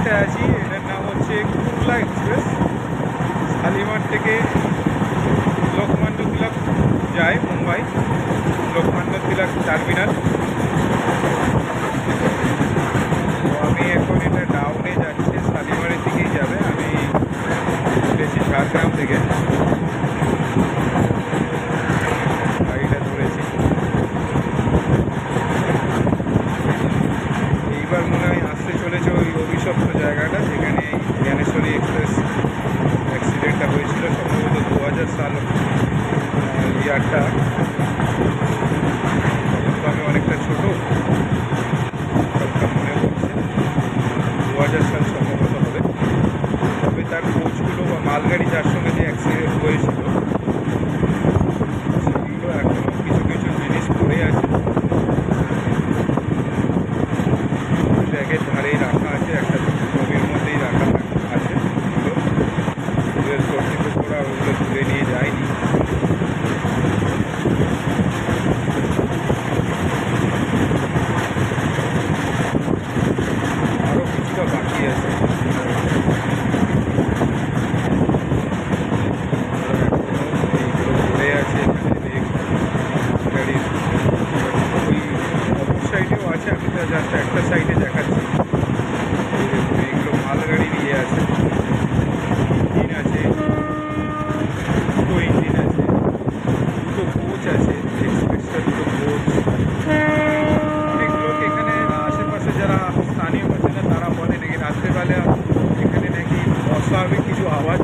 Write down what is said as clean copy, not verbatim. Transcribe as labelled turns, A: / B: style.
A: ট্রেনটা আছি এটার নাম হচ্ছে কুরলা এক্সপ্রেস। শালিমার থেকে লোকমান্য তিলক যায় মুম্বাই, লোকমান্য তিলক টার্মিনাল। তো আমি এখন এটা ডাউনে যাচ্ছি, শালিমারের দিকেই যাবে। আমি উঠেছি ঝাড়গ্রাম থেকে, গাড়িটা ধরেছি। এইবার মনে হয় আসতে চলেছে ওই অভিশপ্ত জায়গাটা যেখানে জ্ঞানেশ্বরী এক্সপ্রেস অ্যাক্সিডেন্টটা হয়েছিল, সম্ভবত 2000 সাল ইয়ারটা। আমি অনেকটা ছোট, মনে হচ্ছে 2000 সাল সম্ভবত হবে। তবে তার কোচগুলো বা মালগাড়ি যার সঙ্গে যে অ্যাক্সিডেন্ট হয়েছিল সেগুলো এখনও কিছু কিছু জিনিস পড়ে আছে, ব্যাগের ধারেই রাখা আছে, একটা ছবির মধ্যেই রাখা আছে। রেল কর্তৃপক্ষরা ওগুলো তুলে নিয়ে যায়নি। আরও কিছুটা বাকি আছে। এইগুলো পড়ে আছে এখানে, গাড়ির ওই অপর সাইডেও আছে। আমি তো জাস্ট একটা সাইডে দেখাচ্ছি। এইগুলো মালগাড়ি নিয়ে আছে, ইঞ্জিন আছে, দুটো ইঞ্জিন আছে, দুটো কোচ আছে, এক্সপ্রেসটা দুটো কোচ। অনেক লোক এখানে আশেপাশে যারা স্থানীয় বাসিন্দা তারা বলে নাকি রাত্রেবেলা এখানে নাকি অস্বাভাবিক কিছু আওয়াজ